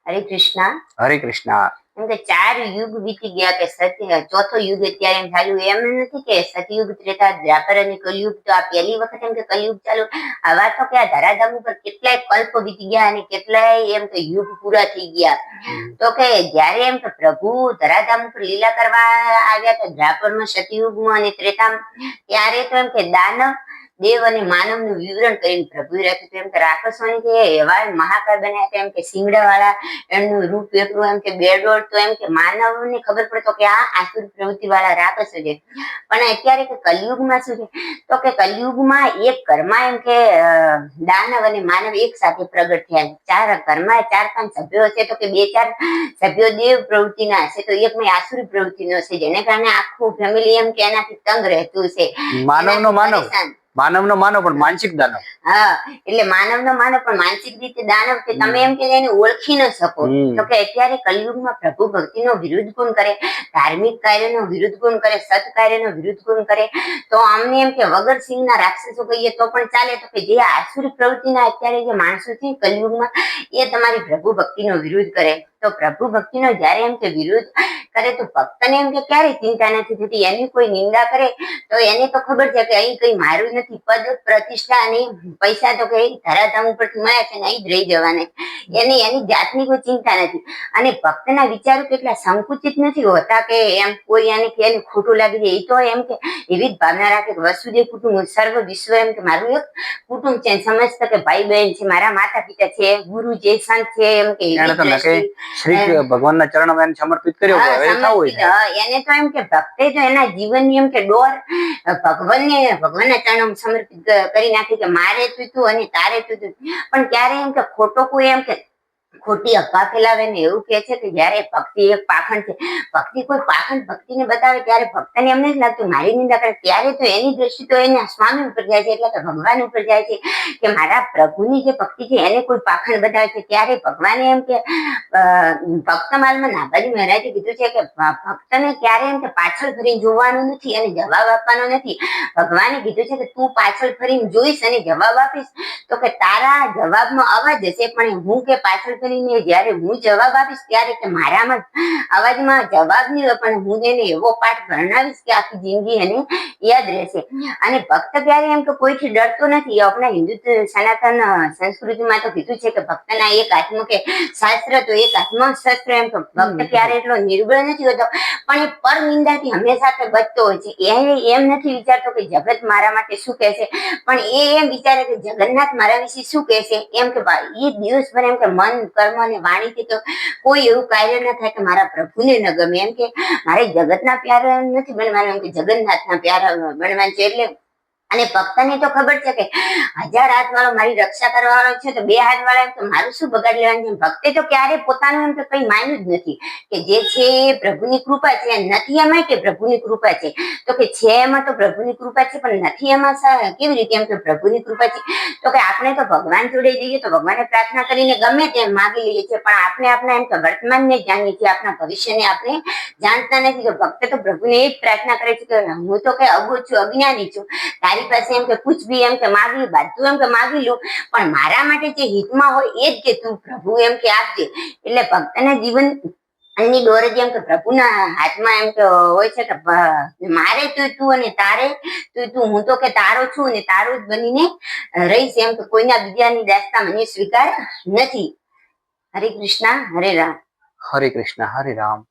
હરે કૃષ્ણ. હરે કૃષ્ણ. એમ કે 4 યુગ વીતી ગયા કે સત્ય ચોથો યુગ અત્યારે એમ ચાલુ, એમ નથી કે સતયુગ, ત્રેતા, દ્વાપર અને કલયુગ. તો આ પહેલી વખત એમ કે કલયુગ ચાલુ. આવા તો કે આ ધરાધામ ઉપર કેટલાય કલ્પ વીતી ગયા અને કેટલાય એમ કે યુગ પૂરા થઈ ગયા. તો કે જયારે એમ કે પ્રભુ ધરાધામ ઉપર લીલા કરવા આવ્યા તો દ્વાપરમાં, સતયુગમાં અને ત્રેતામાં, ત્યારે તો એમ કે દાનવ, દેવ અને માનવ નું વિવરણ કરીને પ્રભુએ રાખ્યું. એમ કે રાક્ષસોની કે એવા મહાકાય બન્યા હતા, એમ કે સિંગડા વાળા એમનું રૂપ એટલું, એમ કે બેડોળ. તો એમ કે માનવને ખબર પડતો કે આ આસુર પ્રવૃત્તિ વાળા રાક્ષસો છે. પણ અત્યારે કે કલયુગમાં શું છે, તો કે કલયુગમાં એક ઘરમાં એમ કે દાનવ અને માનવ એક સાથે પ્રગટ થયા. 4 ઘરમાં 4-5 સભ્યો હશે, તો કે 2-4 સભ્યો દેવ પ્રવૃત્તિના હશે, તો એક આસુરી પ્રવૃત્તિનો હશે, જેને કારણે આખું ફેમિલી એમ કે એનાથી તંગ રહેતું છે. માનવ નો માનવ પણ માનસિક દાનવ. હા, એટલે માનવ નો માનવ પણ માનસિક રીતે દાનવ કે તમે એમ કે એને ઓળખી ન શકો. તો કે અત્યારે કલયુગમાં પ્રભુ ભક્તિ નો વિરુદ્ધ ગુણ કરે, ધાર્મિક કાર્યનો વિરુદ્ધ ગુણ કરે, સત કાર્યનો વિરુદ્ધ ગુણ કરે, તો અમને એમ કે વગર સિંહના રાક્ષસો કહીએ તો પણ ચાલે. તો કે જે આસુરી પ્રવૃત્તિના અત્યારે જે માણસો છે કલયુગમાં, એ તમારી પ્રભુ ભક્તિનો વિરુદ્ધ કરે. તો પ્રભુ ભક્તિનો જયારે એમ કે વિરુદ્ધ કરે તો ભક્તને એમ કે ક્યારેય ચિંતા નથી થતી. એની કોઈ નિંદા કરે તો એને તો ખબર છે કે અહીં કઈ મારું નથી, પદ, પ્રતિષ્ઠા અને પૈસા તો કઈ ધરાધામ ઉપરથી મળ્યા છે ને અહીં જ રહી જવાને. એની જાતની કોઈ ચિંતા નથી. અને ભક્તના વિચારો કેટલા સંકુચિત નથી હોતા કે એમ કોઈ એને કે એને ખોટું લાગી જાય. એ તો એમ કે એવી જ ભાવના રાખે કે વસુદેવ કુટુંબ, સર્વ વિશ્વ એમ કે મારું એક કુટુંબ છે, સમજતા કે ભાઈ બહેન છે, મારા માતા પિતા છે, ગુરુ છે, સંત છે, એમ કે શ્રી ભગવાનના ચરણોમાં સમર્પિત કર્યો. એને તો એમ કે ભક્તે તો એના જીવનની એમ કે ડોર ભગવાનના ચરણોમાં સમર્પિત કરી નાખી કે મારે તું અને તારે તું. પણ ક્યારે એમ કે ખોટો કોઈ એમ કે ખોટી અફવા ફેલાવે ને એવું કે છે કે જયારે ભક્તિ એક પાખંડ છે, ભક્તિ કોઈ પાખંડ ભક્તિને બતાવે ત્યારે ભક્તને એમ નથી લાગતું મારી નિંદા કરે. ત્યારે તો એની દ્રષ્ટિ તો એના સ્વામી ઉપર જાય છે, એટલે કે ભગવાન ઉપર જાય છે કે મારા પ્રભુની જે ભક્તિ છે એને કોઈ પાખંડ બતાવે છે. ત્યારે ભગવાને એમ કે ભક્તમાલમાં નાભાજી મહારાજે કીધું છે કે ભક્તને ક્યારે એમ કે પાછળ ફરીને જોવાનું નથી અને જવાબ આપવાનો નથી. ભગવાને કીધું છે કે તું પાછળ ફરીને જોઈશ અને જવાબ આપીશ તો કે તારા જવાબમાં અવાજ હશે, પણ હું કે પાછળ ફરીને જયારે હું જવાબ આપીશ ત્યારે કે મારામાં અવાજમાં જવાબ નહીં હોય, પણ હું એને એવો પાઠ ભણાવીશ કે આખી જિંદગી એને યાદ રહેશે. અને ભક્ત ક્યારે એમ કે કોઈથી ડરતો નથી. આપણા હિન્દુ સનાતન સંસ્કૃતિમાં તો કીધું છે કે ભક્તના એક હાથમાં કે શાસ્ત્ર તો એક હાથમાં શસ્ત્ર. એમ તો ભક્ત ક્યારે એટલો નિર્બળ નથી હોતો, પણ એ પર નિંદાથી હંમેશા બચતો હોય છે. એ એમ નથી વિચારતો કે જગત મારા માટે શું કહેશે, પણ એ એમ વિચારે કે જગન્નાથ મારા વિશે શું કહેશે. એમ કે એ દિવસભર એમ કે મન, કર્મ અને વાણીથી તો કોઈ એવું કાર્ય ન થાય કે મારા પ્રભુને ન ગમે. એમ કે મારે જગતના પ્યારા નથી બનવાનું, એમ કે જગન્નાથના પ્યારા બનવાનું છે. એટલે અને ભક્તને તો ખબર છે કે 1000 હાથ વાળો મારી રક્ષા કરવા વાળો છે, તો 2 હાથ વાળા એમ તો મારું શું બગાડ લેવાનું છે. ભક્તે તો ક્યારે પોતાનું એમ તો કઈ માન્યું જ નથી કે જે છે એ પ્રભુની કૃપા છે. નથી એમાં કે પ્રભુની કૃપા છે, તો કે છે એમાં તો પ્રભુની કૃપા છે, પણ નથી એમાં કેવી રીતે એમ કે પ્રભુની કૃપા છે. તો કે આપણે તો ભગવાન જોડે જઈએ તો ભગવાનને પ્રાર્થના કરીને ગમે તેમ માગી લઈએ છીએ, પણ આપણે આપણા એમ તો વર્તમાનને જાણીએ છીએ, આપણા ભવિષ્યને આપણે જાણતા નથી. તો ભક્ત તો પ્રભુને એ જ પ્રાર્થના કરે છે કે હું તો કે અબોધ છું, અજ્ઞાની છું, તારી પાસે એમ કે કુછ બી એમ કે માગી બધું એમ કે માગી લઉં, પણ મારા માટે જે હિતમાં હોય એ જ કે તું પ્રભુ એમ કે આપજે. એટલે ભક્તના જીવન એની દોર જેમ કે પ્રભુના હાથમાં એમ કે હોય છે કે મારે તું અને તારે તું. હું તો કે તારો છું અને તારો જ બનીને રહીશ. એમ કે કોઈના બીજાની દાસ્તા મને સ્વીકાર નથી. હરે કૃષ્ણ, હરે રામ. હરે કૃષ્ણ, હરે રામ.